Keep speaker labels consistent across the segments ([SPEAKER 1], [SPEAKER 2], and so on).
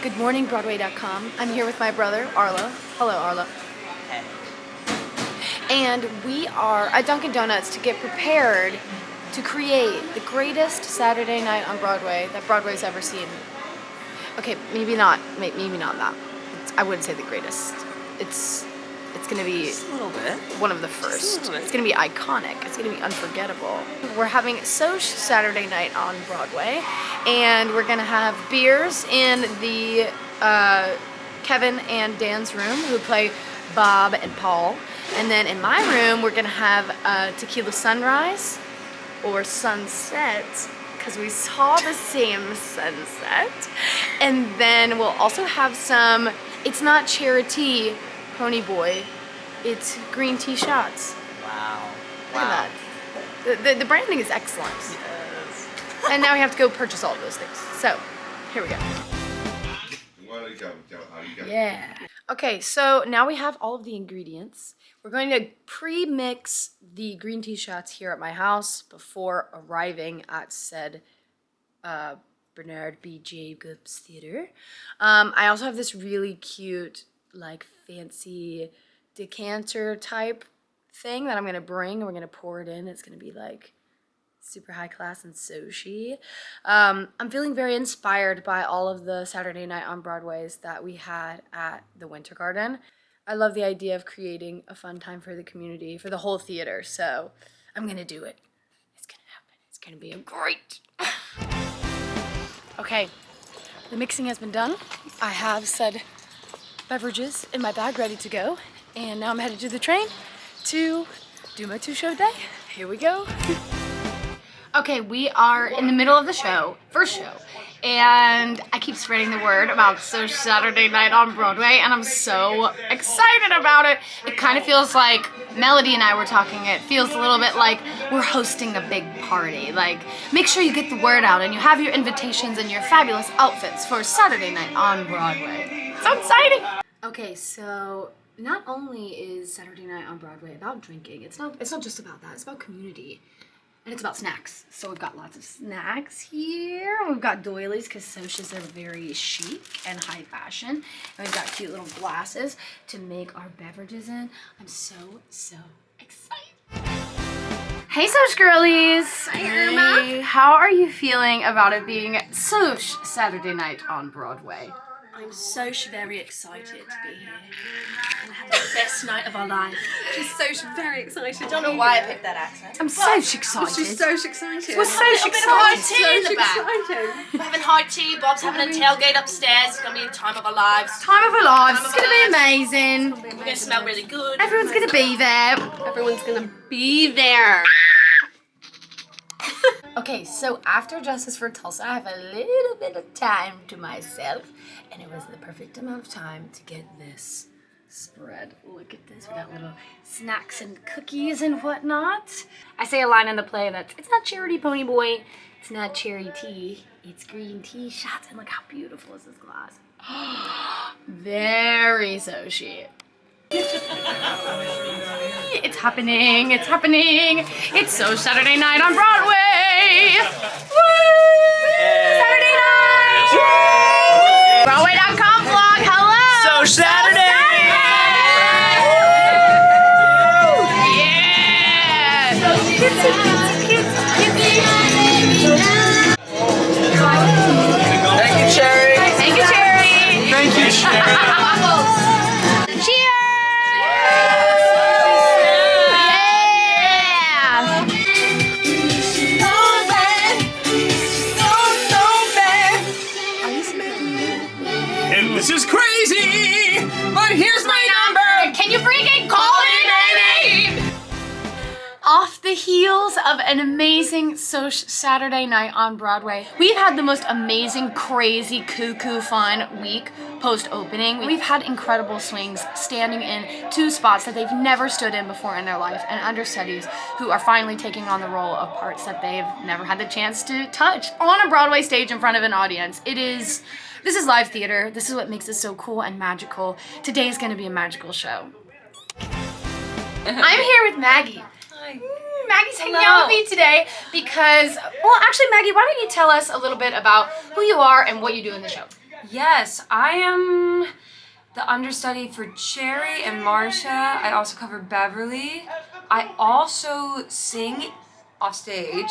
[SPEAKER 1] goodmorningbroadway.com. I'm here with my brother, Arlow. Hello, Arlow.
[SPEAKER 2] Hey.
[SPEAKER 1] And we are at Dunkin' Donuts to get prepared to create the greatest Saturday night on Broadway that Broadway's ever seen. Okay, maybe not that. I wouldn't say the greatest. It's gonna be
[SPEAKER 2] Just a little bit.
[SPEAKER 1] one of the first. It's gonna be iconic. It's gonna be unforgettable. We're having Soch Saturday night on Broadway, and we're gonna have beers in the Kevin and Dan's room, who play Bob and Paul. And then in my room, we're gonna have tequila sunrise or sunset, because we saw the same sunset. And then we'll also have some, it's not charity Pony Boy, it's green tea shots.
[SPEAKER 2] Wow.
[SPEAKER 1] Look at that. The branding is excellent.
[SPEAKER 2] Yes.
[SPEAKER 1] And now we have to go purchase all of those things. So, here we go. Yeah. Okay, so now we have all of the ingredients. We're going to pre-mix the green tea shots here at my house before arriving at said Bernard B. Jacobs Theater. I also have this really cute, like, fancy decanter type thing that I'm gonna bring, and we're gonna pour it in. It's gonna be like super high class and Sochi. I'm feeling very inspired by all of the Saturday night on Broadways that we had at the Winter Garden. I love the idea of creating a fun time for the community, for the whole theater, so I'm gonna do it. It's gonna happen. It's gonna be great. Okay, the mixing has been done. I have said beverages in my bag ready to go, and now I'm headed to the train to do my 2-show day. Here we go. Okay, we are in the middle of the show, first show, and I keep spreading the word about Soch Saturday night on Broadway, and I'm so excited about it. It kind of feels like Melody and I were talking. It feels a little bit like we're hosting a big party. Like, make sure you get the word out and you have your invitations and your fabulous outfits for Saturday night on Broadway. So exciting! Okay, so not only is Saturday night on Broadway about drinking, it's not just about that, it's about community. And it's about snacks. So we've got lots of snacks here. We've got doilies, because Soches are very chic and high fashion. And we've got cute little glasses to make our beverages in. I'm so excited. Hey, Soch girlies.
[SPEAKER 3] Hi, Irma.
[SPEAKER 1] How are you feeling about it being Soch Saturday night on Broadway?
[SPEAKER 3] I'm so very excited to be here and have the best night of our life. She's so very excited.
[SPEAKER 2] I don't know why I picked that accent.
[SPEAKER 1] I'm so excited.
[SPEAKER 3] She's so excited.
[SPEAKER 1] We're so
[SPEAKER 2] A bit of high
[SPEAKER 1] excited.
[SPEAKER 2] tea in the back.
[SPEAKER 3] excited.
[SPEAKER 2] We're having high tea. Bob's having a tailgate upstairs. It's gonna be the time of our lives.
[SPEAKER 1] Time of our lives. It's gonna be amazing.
[SPEAKER 2] We're gonna smell really good.
[SPEAKER 1] Everyone's gonna be there.
[SPEAKER 3] Everyone's gonna be there.
[SPEAKER 1] Okay, so after Justice for Tulsa, I have a little bit of time to myself, and it was the perfect amount of time to get this spread. Look at this, we got little snacks and cookies and whatnot. I say a line in the play that's, it's not charity Pony Boy, it's not cherry tea, it's green tea shots, and look how beautiful is this glass. Very Sochi. It's happening, it's happening. It's Soch Saturday night on Broadway. Woo! Saturday night! Woo! Broadway.com vlog, hello!
[SPEAKER 2] Soch Saturday! Thank you, Cherry.
[SPEAKER 1] Thank you, Cherry.
[SPEAKER 2] Thank you, Cherry.
[SPEAKER 4] This is crazy, but here's my number.
[SPEAKER 1] Can you freaking call me, baby? Off the heels of an amazing Soch Saturday night on Broadway, we've had the most amazing, crazy, cuckoo fun week post-opening. We've had incredible swings standing in 2 spots that they've never stood in before in their life, and understudies who are finally taking on the role of parts that they've never had the chance to touch on a Broadway stage in front of an audience. This is live theater. This is what makes it so cool and magical. Today is going to be a magical show. I'm here with Maggie.
[SPEAKER 3] Hi.
[SPEAKER 1] Maggie's hanging out with me today because, well, actually, Maggie, why don't you tell us a little bit about who you are and what you do in the show?
[SPEAKER 5] Yes, I am the understudy for Cherry and Marsha. I also cover Beverly. I also sing off stage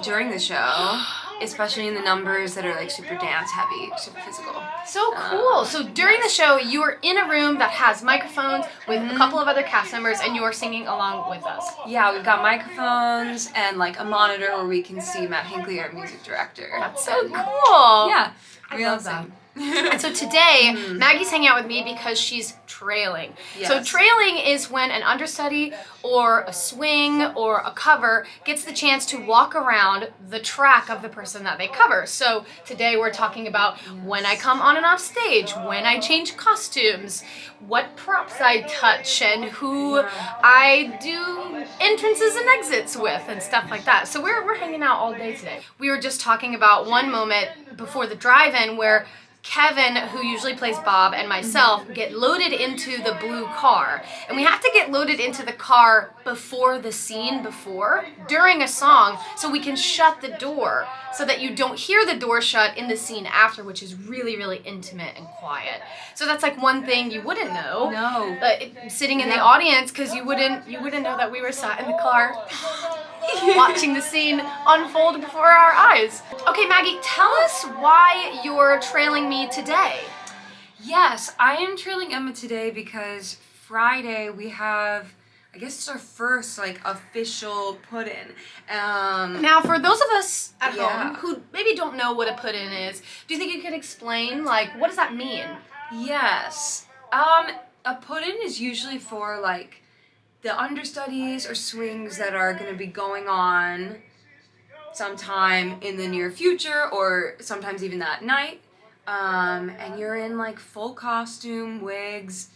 [SPEAKER 5] during the show, especially in the numbers that are like super dance heavy, super physical.
[SPEAKER 1] So cool. So during the show, you are in a room that has microphones with a couple of other cast members, and you are singing along with us.
[SPEAKER 5] Yeah, we've got microphones and like a monitor where we can see Matt Hinckley, our music director.
[SPEAKER 1] That's so cool.
[SPEAKER 5] Yeah,
[SPEAKER 1] I love that. And so today, Maggie's hanging out with me because she's trailing.
[SPEAKER 5] Yes.
[SPEAKER 1] So trailing is when an understudy or a swing or a cover gets the chance to walk around the track of the person that they cover. So today we're talking about when I come on and off stage, when I change costumes, what props I touch, and who I do entrances and exits with and stuff like that. So we're hanging out all day today. We were just talking about one moment before the drive-in where Kevin, who usually plays Bob, and myself get loaded into the blue car. And we have to get loaded into the car before the scene during a song, so we can shut the door so that you don't hear the door shut in the scene after, which is really, really intimate and quiet. So that's like one thing you wouldn't know.
[SPEAKER 5] No.
[SPEAKER 1] Sitting in the audience, because you wouldn't know that we were sat in the car watching the scene unfold before our eyes. Okay, Maggie, tell us why you're trailing me today.
[SPEAKER 5] Yes, I am trailing Emma today because Friday we have, I guess it's our first like official put-in.
[SPEAKER 1] Now, for those of us at
[SPEAKER 5] Yeah.
[SPEAKER 1] home who maybe don't know what a put-in is, do you think you could explain, like, what does that mean?
[SPEAKER 5] Yes. A put-in is usually for like the understudies or swings that are going to be going on sometime in the near future or sometimes even that night. And you're in like full costume, wigs.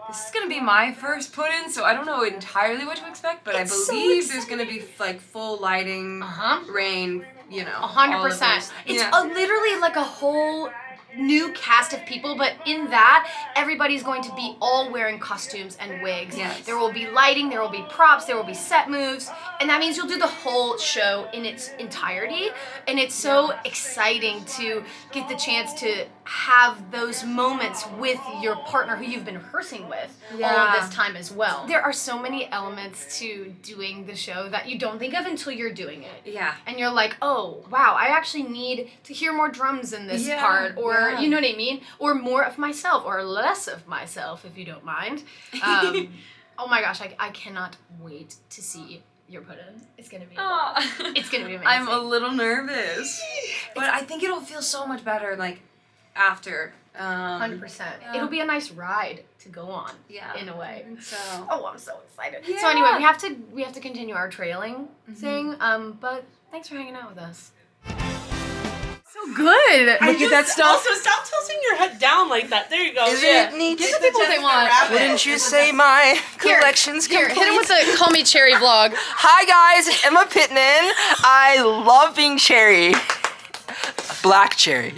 [SPEAKER 5] This is going to be my first put-in, so I don't know entirely what to expect, but I believe there's going to be like full lighting, rain, you know.
[SPEAKER 1] 100%. It's literally like a whole new cast of people, but in that, everybody's going to be all wearing costumes and wigs.
[SPEAKER 5] Yes.
[SPEAKER 1] There will be lighting, there will be props, there will be set moves, and that means you'll do the whole show in its entirety, and it's so exciting to get the chance to have those moments with your partner who you've been rehearsing with all of this time as well. There are so many elements to doing the show that you don't think of until you're doing it.
[SPEAKER 5] Yeah.
[SPEAKER 1] And you're like, oh, wow, I actually need to hear more drums in this part, or you know what I mean? Or more of myself, or less of myself, if you don't mind. Oh my gosh, I cannot wait to see your put-in. It's gonna be it's gonna be amazing.
[SPEAKER 5] I'm a little nervous, but I think it'll feel so much better like after.
[SPEAKER 1] 100%. It'll be a nice ride to go on. In a way.
[SPEAKER 5] So.
[SPEAKER 1] Oh, I'm so excited.
[SPEAKER 5] Yeah.
[SPEAKER 1] So anyway, we have to continue our trailing thing. But thanks for hanging out with us. So good.
[SPEAKER 4] Look at that stuff.
[SPEAKER 2] Also, stop tilting your head down like that. There you go.
[SPEAKER 4] Isn't it neat?
[SPEAKER 1] Give the people what they want.
[SPEAKER 4] Wouldn't you say my collection's
[SPEAKER 1] Here,
[SPEAKER 4] complete?
[SPEAKER 1] hit him with the Call Me Cherry vlog.
[SPEAKER 4] Hi guys, Emma Pittman. I love being Cherry. Black Cherry.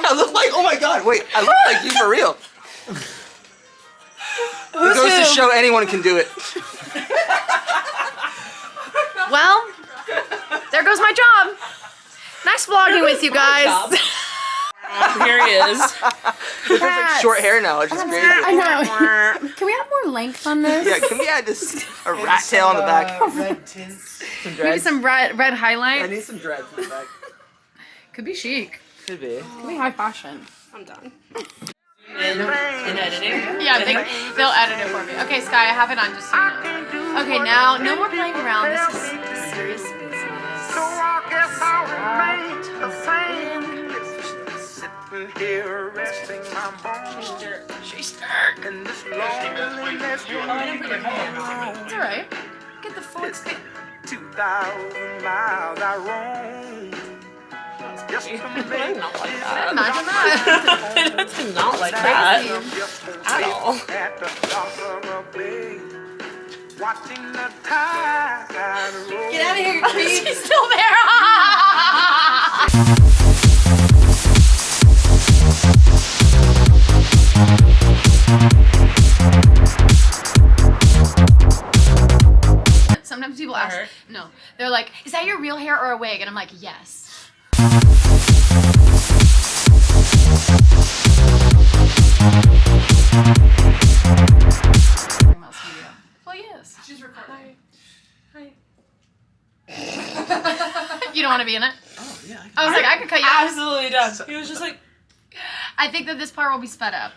[SPEAKER 4] I look like, oh my god, wait, I look like you for real. It goes to show anyone can do it.
[SPEAKER 1] Well, there goes my job. Nice vlogging with you guys.
[SPEAKER 2] Here he is.
[SPEAKER 4] He has like short hair now, which is great.
[SPEAKER 1] I know. Can we have more length on this?
[SPEAKER 4] Yeah, can we add just a rat tail on the back?
[SPEAKER 6] Red tints. Some
[SPEAKER 1] Maybe
[SPEAKER 6] dreads.
[SPEAKER 1] some red
[SPEAKER 6] I
[SPEAKER 1] highlight.
[SPEAKER 6] need some dreads in the back.
[SPEAKER 1] Could be chic.
[SPEAKER 6] Could be.
[SPEAKER 1] Could be high fashion.
[SPEAKER 2] I'm done. In editing.
[SPEAKER 1] Yeah, they'll edit it for me. Okay, Sky, I have it on just so you know. Okay, now, no more playing around. This is serious business.
[SPEAKER 7] So I guess I'll remain the same. Sitting here resting my bones. She's stuck in this loneliness.
[SPEAKER 1] It's alright. Get the full experience.
[SPEAKER 7] 2,000 miles I roam. Just to make
[SPEAKER 1] Imagine that.
[SPEAKER 2] It's not like that.
[SPEAKER 7] at all. At the dock of a bay, watching the tide roll.
[SPEAKER 2] Get out of here, creep.
[SPEAKER 1] She's still there. Sometimes people ask, no, They're like, is that your real hair or a wig? And I'm like, yes. Well, yes.
[SPEAKER 3] She's recording.
[SPEAKER 1] You don't want to be in it?
[SPEAKER 6] Oh, yeah.
[SPEAKER 1] I was like, I could cut you out.
[SPEAKER 3] Absolutely does. He was just like,
[SPEAKER 1] I think that this part will be sped up.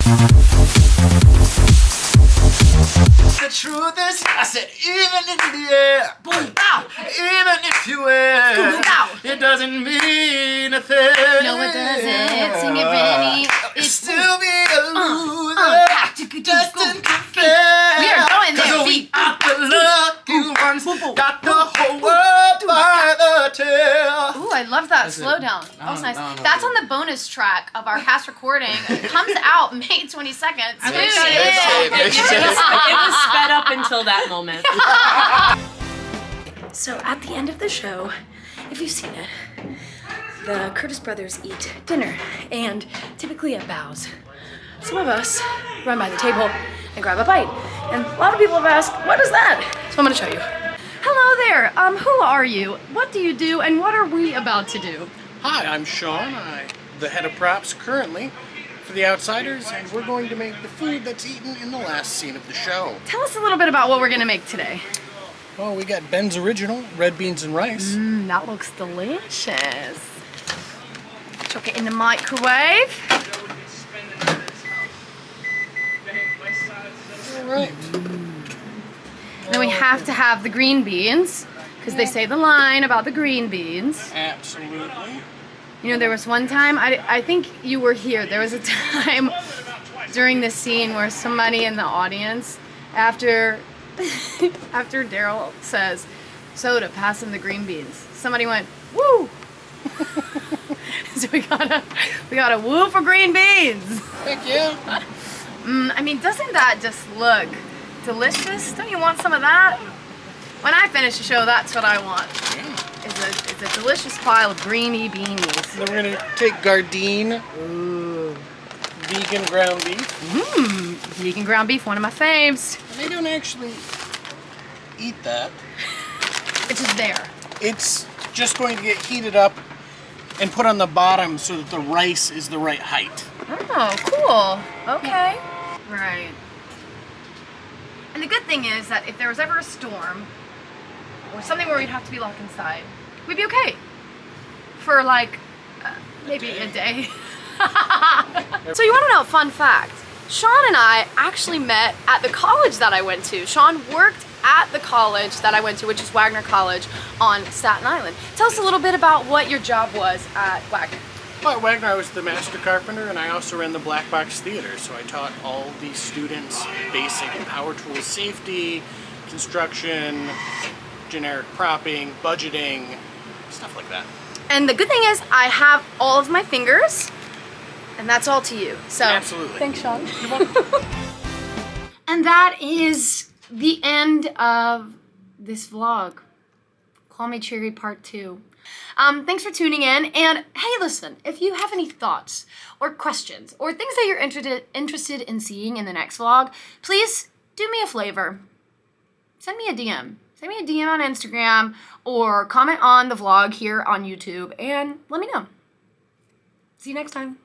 [SPEAKER 6] The truth is, I said, even in the air, boom, bow, even if you wear, it doesn't mean a thing.
[SPEAKER 1] No, it doesn't. Sing it, Vinny.
[SPEAKER 6] It's still be a loser, destined to fail.
[SPEAKER 1] We are going there,
[SPEAKER 6] Cause we
[SPEAKER 1] feet.
[SPEAKER 6] got the lucky ones, got the whole world by the tail.
[SPEAKER 1] Ooh, I love that slow down. That was nice. That's on the bonus track of our cast recording. It comes out May 22nd.
[SPEAKER 3] I
[SPEAKER 1] Tune
[SPEAKER 3] wish
[SPEAKER 1] in.
[SPEAKER 3] it was sped up until that moment.
[SPEAKER 1] So at the end of the show, if you've seen it, the Curtis brothers eat dinner, and typically at bows. Some of us run by the table and grab a bite. And a lot of people have asked, what is that? So I'm gonna show you. Hello there, who are you? What do you do, and what are we about to do?
[SPEAKER 8] Hi, I'm Sean. I'm the head of props currently for The Outsiders, and we're going to make the food that's eaten in the last scene of the show.
[SPEAKER 1] Tell us a little bit about what we're gonna make today.
[SPEAKER 8] Well, we got Ben's Original, red beans and rice.
[SPEAKER 1] That looks delicious. Chuck it in the microwave.
[SPEAKER 8] All right.
[SPEAKER 1] Then we have to have the green beans, because they say the line about the green beans.
[SPEAKER 8] Absolutely.
[SPEAKER 1] You know, there was one time, I think you were here, there was a time during this scene where somebody in the audience, after Daryl says, soda, pass him the green beans, somebody went, woo! So we got a woo for green beans.
[SPEAKER 8] Thank you.
[SPEAKER 1] I mean, doesn't that just look delicious? Don't you want some of that? When I finish the show, that's what I want. It's a delicious pile of greeny beanies.
[SPEAKER 8] Then we're gonna take Gardein, vegan ground beef.
[SPEAKER 1] Vegan ground beef, one of my faves.
[SPEAKER 8] And they don't actually eat that.
[SPEAKER 1] It's just there.
[SPEAKER 8] It's just going to get heated up and put on the bottom so that the rice is the right height.
[SPEAKER 1] Oh, cool. Okay. Right. And the good thing is that if there was ever a storm or something where we'd have to be locked inside, we'd be okay for like maybe a day. So you want to know a fun fact? Sean and I actually met at the college that I went to. Sean worked at the college that I went to, which is Wagner College on Staten Island. Tell us a little bit about what your job was at Wagner.
[SPEAKER 8] Well, at Wagner, I was the master carpenter, and I also ran the black box theater, so I taught all the students basic power tools safety, construction, generic propping, budgeting, stuff like that.
[SPEAKER 1] And the good thing is I have all of my fingers, and that's all to you. So
[SPEAKER 8] Absolutely.
[SPEAKER 1] Thanks, Sean. And that is the end of this vlog. Call Me Cherry Part 2. Thanks for tuning in, and hey, listen, if you have any thoughts or questions or things that you're interested in seeing in the next vlog, please do me a favor. Send me a DM. Send me a DM on Instagram or comment on the vlog here on YouTube and let me know. See you next time.